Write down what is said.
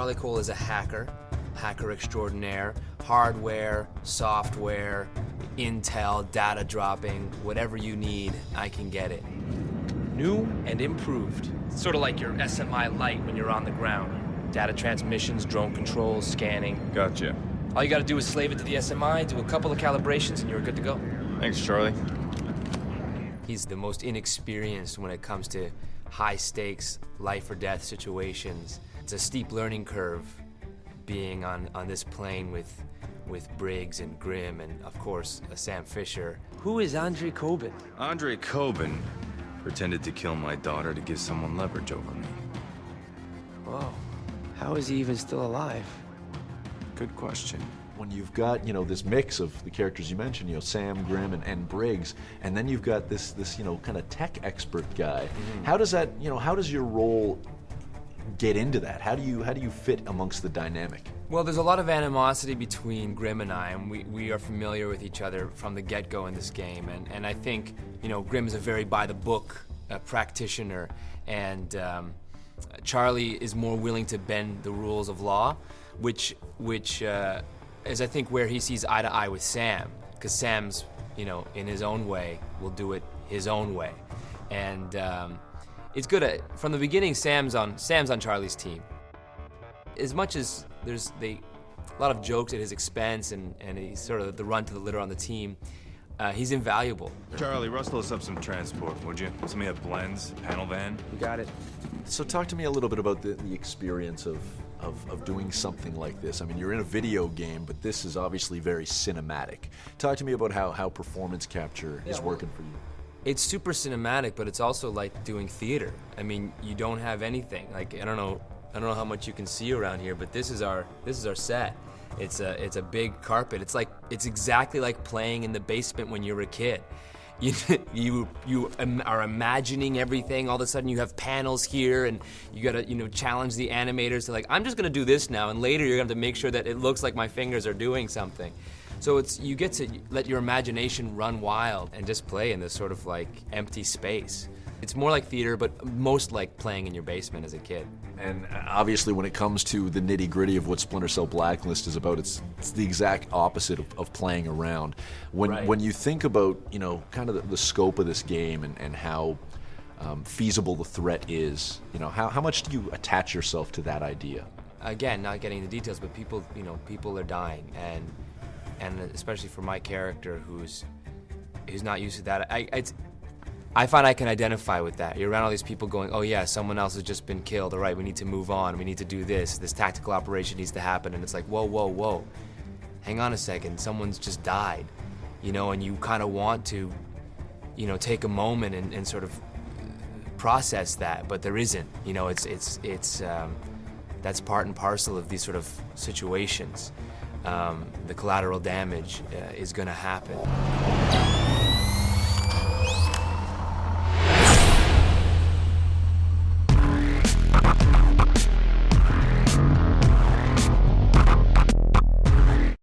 Charlie Cole is a hacker extraordinaire, hardware, software, intel, data dropping, whatever you need, I can get it. New and improved. It's sort of like your SMI Lite when you're on the ground. Data transmissions, drone controls, scanning. Gotcha. All you gotta do is slave it to the SMI, do a couple of calibrations, and you're good to go. Thanks, Charlie. He's the most inexperienced when it comes to high stakes, life or death situations. It's a steep learning curve being on this plane with Briggs and Grimm and, of course, Sam Fisher. Who is Andre Coben? Andre Coben pretended to kill my daughter to give someone leverage over me. Whoa. How is he even still alive? Good question. When you've got, this mix of the characters you mentioned, Sam, Grimm, and Briggs, and then you've got this kind of tech expert guy. Mm-hmm. How does that, how does your role get into that? How do you fit amongst the dynamic? Well, there's a lot of animosity between Grimm and I, and we are familiar with each other from the get-go in this game. And I think, Grimm is a very by-the-book practitioner, and Charlie is more willing to bend the rules of law, which is, I think, where he sees eye to eye with Sam, because Sam's, in his own way, will do it his own way. And it's good. From the beginning, Sam's on Charlie's team. As much as there's a lot of jokes at his expense, and he's sort of the run to the litter on the team, he's invaluable. Charlie, rustle us up some transport, would you? Something that blends, panel van. You got it. So talk to me a little bit about the experience of doing something like this. I mean, you're in a video game, but this is obviously very cinematic. Talk to me about how performance capture is working for you. It's super cinematic, but it's also like doing theater. I mean, you don't have anything. Like, I don't know how much you can see around here, but this is our set. It's a big carpet. It's exactly like playing in the basement when you were a kid. You are imagining everything. All of a sudden you have panels here, and you gotta challenge the animators to, like, I'm just gonna do this now, and later you're gonna have to make sure that it looks like my fingers are doing something. So you get to let your imagination run wild and just play in this sort of like empty space. It's more like theater, but most like playing in your basement as a kid. And obviously when it comes to the nitty-gritty of what Splinter Cell Blacklist is about, it's the exact opposite of playing around. When you think about, kind of the scope of this game and how feasible the threat is, how much do you attach yourself to that idea? Again, not getting into details, but people are dying, and especially for my character who's not used to that, I find I can identify with that. You're around all these people going, oh yeah, someone else has just been killed, all right, we need to move on, we need to do this tactical operation needs to happen, and it's like, whoa, hang on a second, someone's just died, and you kind of want to, take a moment and sort of process that, but there isn't. It's that's part and parcel of these sort of situations. The collateral damage is gonna happen.